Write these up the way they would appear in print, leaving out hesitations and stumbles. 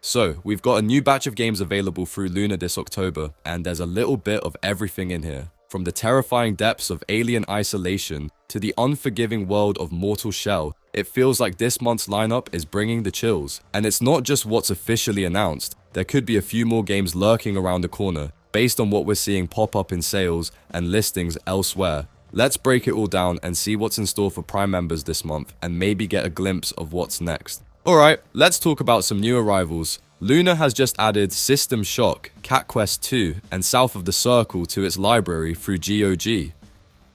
So, we've got a new batch of games available through Luna this October, and there's a little bit of everything in here. From the terrifying depths of Alien Isolation to the unforgiving world of Mortal Shell, it feels like this month's lineup is bringing the chills. And it's not just what's officially announced, there could be a few more games lurking around the corner, based on what we're seeing pop up in sales and listings elsewhere. Let's break it all down and see what's in store for Prime members this month, and maybe get a glimpse of what's next. Alright, let's talk about some new arrivals. Luna has just added System Shock, Cat Quest 2, and South of the Circle to its library through GOG.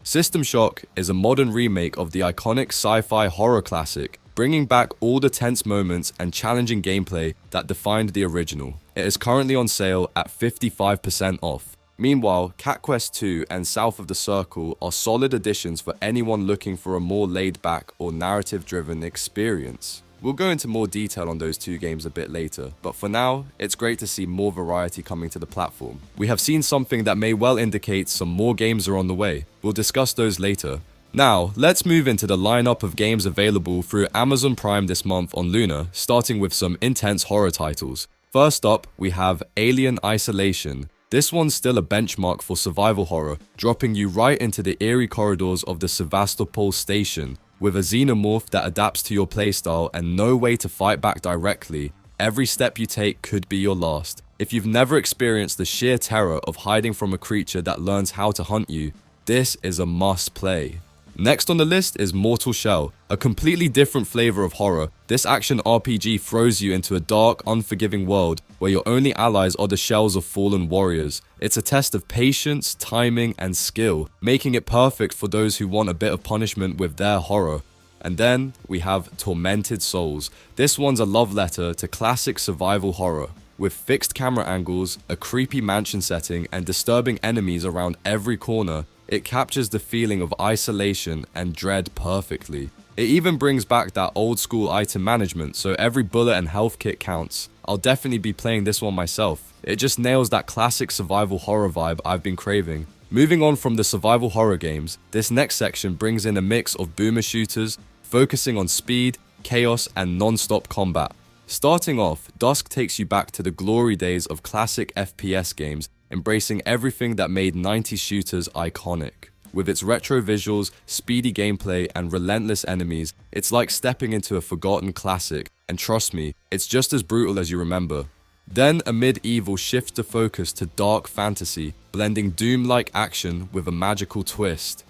System Shock is a modern remake of the iconic sci-fi horror classic, bringing back all the tense moments and challenging gameplay that defined the original. It is currently on sale at 55% off. Meanwhile, Cat Quest 2 and South of the Circle are solid additions for anyone looking for a more laid-back or narrative-driven experience. We'll go into more detail on those two games a bit later, but for now, it's great to see more variety coming to the platform. We have seen something that may well indicate some more games are on the way. We'll discuss those later. Now, let's move into the lineup of games available through Amazon Prime this month on Luna, starting with some intense horror titles. First up, we have Alien Isolation. This one's still a benchmark for survival horror, dropping you right into the eerie corridors of the Sevastopol station. With a xenomorph that adapts to your playstyle and no way to fight back directly, every step you take could be your last. If you've never experienced the sheer terror of hiding from a creature that learns how to hunt you, this is a must play. Next on the list is Mortal Shell, a completely different flavor of horror. This action RPG throws you into a dark, unforgiving world where your only allies are the shells of fallen warriors. It's a test of patience, timing, and skill, making it perfect for those who want a bit of punishment with their horror. And then we have Tormented Souls. This one's a love letter to classic survival horror. With fixed camera angles, a creepy mansion setting, and disturbing enemies around every corner, it captures the feeling of isolation and dread perfectly. It even brings back that old school item management, so every bullet and health kit counts. I'll definitely be playing this one myself. It just nails that classic survival horror vibe I've been craving. Moving on from the survival horror games, this next section brings in a mix of boomer shooters, focusing on speed, chaos, and non-stop combat. Starting off, Dusk takes you back to the glory days of classic FPS games, embracing everything that made 90s shooters iconic. With its retro visuals, speedy gameplay, and relentless enemies, it's like stepping into a forgotten classic, and trust me, it's just as brutal as you remember. Then a medieval shifts the focus to dark fantasy, blending Doom-like action with a magical twist.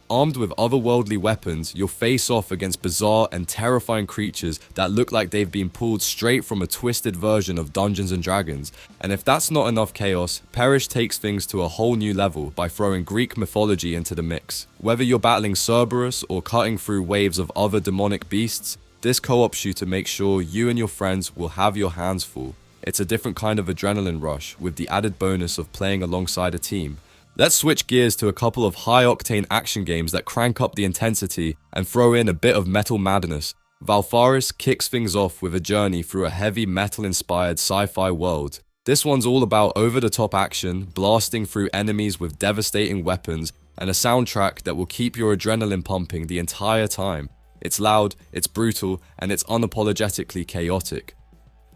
Armed with otherworldly weapons, you'll face off against bizarre and terrifying creatures that look like they've been pulled straight from a twisted version of Dungeons & Dragons. And if that's not enough chaos, Perish takes things to a whole new level by throwing Greek mythology into the mix. Whether you're battling Cerberus or cutting through waves of other demonic beasts, this co-op shooter makes sure you and your friends will have your hands full. It's a different kind of adrenaline rush, with the added bonus of playing alongside a team. Let's switch gears to a couple of high-octane action games that crank up the intensity and throw in a bit of metal madness. Valfaris kicks things off with a journey through a heavy metal-inspired sci-fi world. This one's all about over-the-top action, blasting through enemies with devastating weapons, and a soundtrack that will keep your adrenaline pumping the entire time. It's loud, it's brutal, and it's unapologetically chaotic.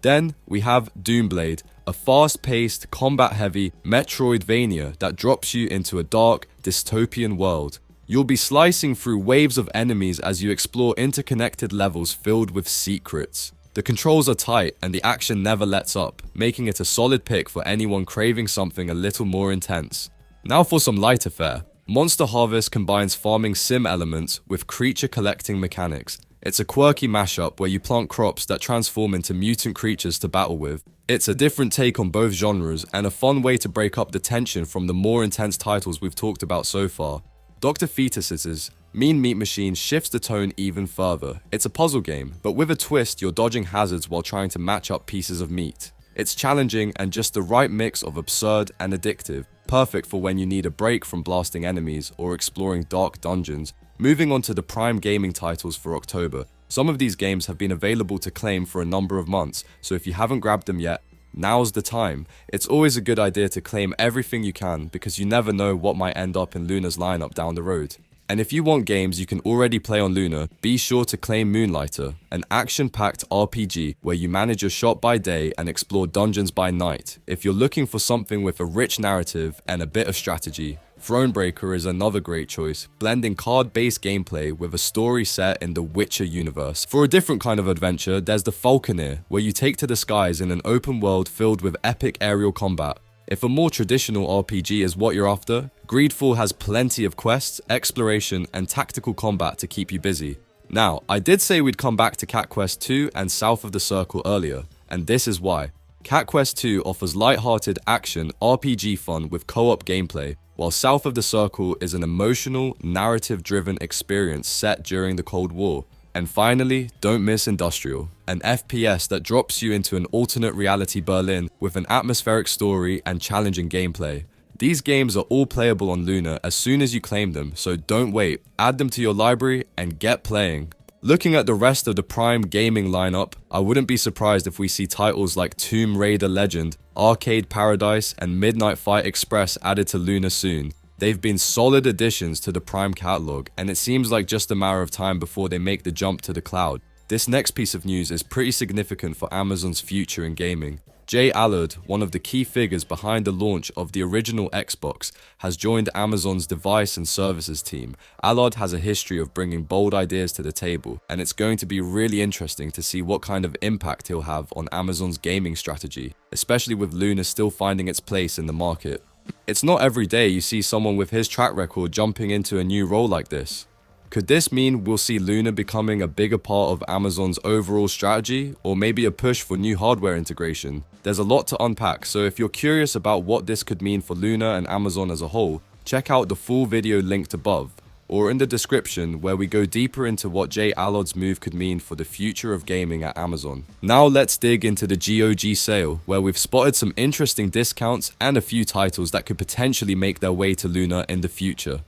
Then we have Doomblade, a fast-paced, combat-heavy Metroidvania that drops you into a dark, dystopian world. You'll be slicing through waves of enemies as you explore interconnected levels filled with secrets. The controls are tight and the action never lets up, making it a solid pick for anyone craving something a little more intense. Now for some lighter fare. Monster Harvest combines farming sim elements with creature collecting mechanics. It's a quirky mashup where you plant crops that transform into mutant creatures to battle with. It's a different take on both genres and a fun way to break up the tension from the more intense titles we've talked about so far. Dr. Fetus's Mean Meat Machine shifts the tone even further. It's a puzzle game, but with a twist, you're dodging hazards while trying to match up pieces of meat. It's challenging and just the right mix of absurd and addictive, perfect for when you need a break from blasting enemies or exploring dark dungeons. Moving on to the Prime gaming titles for October. Some of these games have been available to claim for a number of months, so if you haven't grabbed them yet, now's the time. It's always a good idea to claim everything you can because you never know what might end up in Luna's lineup down the road. And if you want games you can already play on Luna, be sure to claim Moonlighter, an action-packed RPG where you manage your shop by day and explore dungeons by night. If you're looking for something with a rich narrative and a bit of strategy, Thronebreaker is another great choice, blending card-based gameplay with a story set in the Witcher universe. For a different kind of adventure, there's the Falconeer, where you take to the skies in an open world filled with epic aerial combat. If a more traditional RPG is what you're after, Greedfall has plenty of quests, exploration, and tactical combat to keep you busy. Now, I did say we'd come back to Cat Quest 2 and South of the Circle earlier, and this is why. Cat Quest 2 offers light-hearted action RPG fun with co-op gameplay, while South of the Circle is an emotional, narrative-driven experience set during the Cold War. And finally, don't miss Industrial, an FPS that drops you into an alternate reality Berlin with an atmospheric story and challenging gameplay. These games are all playable on Luna as soon as you claim them, so don't wait, add them to your library and get playing. Looking at the rest of the Prime gaming lineup, I wouldn't be surprised if we see titles like Tomb Raider Legend, Arcade Paradise, and Midnight Fight Express added to Luna soon. They've been solid additions to the Prime catalog, and it seems like just a matter of time before they make the jump to the cloud. This next piece of news is pretty significant for Amazon's future in gaming. Allard, one of the key figures behind the launch of the original Xbox, has joined Amazon's device and services team. Allard has a history of bringing bold ideas to the table, and it's going to be really interesting to see what kind of impact he'll have on Amazon's gaming strategy, especially with Luna still finding its place in the market. It's not every day you see someone with his track record jumping into a new role like this. Could this mean we'll see Luna becoming a bigger part of Amazon's overall strategy, or maybe a push for new hardware integration? There's a lot to unpack, so if you're curious about what this could mean for Luna and Amazon as a whole, check out the full video linked above, or in the description where we go deeper into what Allard's move could mean for the future of gaming at Amazon. Now let's dig into the GOG sale, where we've spotted some interesting discounts and a few titles that could potentially make their way to Luna in the future.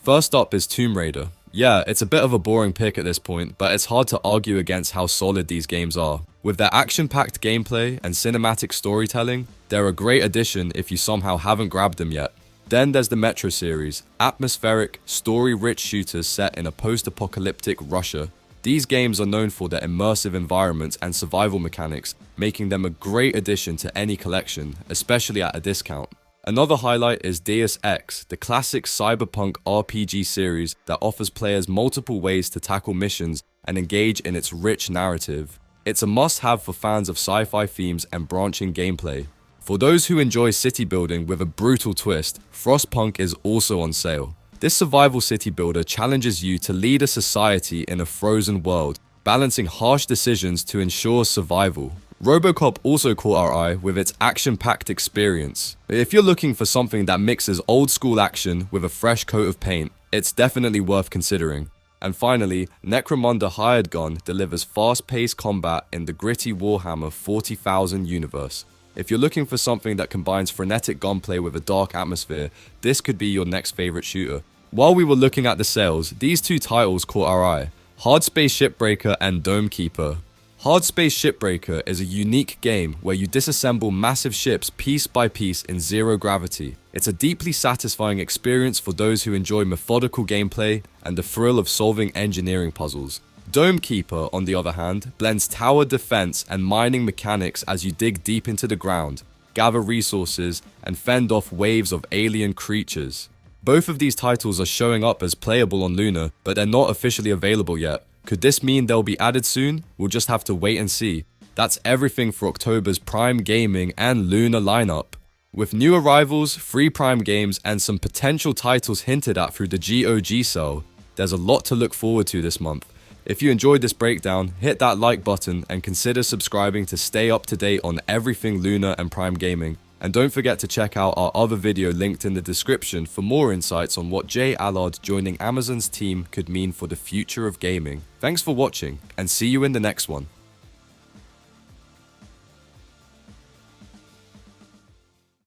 First up is Tomb Raider. Yeah, it's a bit of a boring pick at this point, but it's hard to argue against how solid these games are. With their action-packed gameplay and cinematic storytelling, they're a great addition if you somehow haven't grabbed them yet. Then there's the Metro series, atmospheric, story-rich shooters set in a post-apocalyptic Russia. These games are known for their immersive environments and survival mechanics, making them a great addition to any collection, especially at a discount. Another highlight is Deus Ex, the classic cyberpunk RPG series that offers players multiple ways to tackle missions and engage in its rich narrative. It's a must-have for fans of sci-fi themes and branching gameplay. For those who enjoy city building with a brutal twist, Frostpunk is also on sale. This survival city builder challenges you to lead a society in a frozen world, balancing harsh decisions to ensure survival. RoboCop also caught our eye with its action-packed experience. If you're looking for something that mixes old-school action with a fresh coat of paint, it's definitely worth considering. And finally, Necromunda Hired Gun delivers fast-paced combat in the gritty Warhammer 40,000 universe. If you're looking for something that combines frenetic gunplay with a dark atmosphere, this could be your next favorite shooter. While we were looking at the sales, these two titles caught our eye: Hard Space Shipbreaker and Dome Keeper. Hard Space Shipbreaker is a unique game where you disassemble massive ships piece by piece in zero gravity. It's a deeply satisfying experience for those who enjoy methodical gameplay and the thrill of solving engineering puzzles. Dome Keeper, on the other hand, blends tower defense and mining mechanics as you dig deep into the ground, gather resources, and fend off waves of alien creatures. Both of these titles are showing up as playable on Luna, but they're not officially available yet. Could this mean they'll be added soon? We'll just have to wait and see. That's everything for October's Prime Gaming and Luna lineup. With new arrivals, free Prime games, and some potential titles hinted at through the GOG sale, there's a lot to look forward to this month. If you enjoyed this breakdown, hit that like button and consider subscribing to stay up to date on everything Luna and Prime Gaming. And don't forget to check out our other video linked in the description for more insights on what Allard joining Amazon's team could mean for the future of gaming. Thanks for watching, and see you in the next one.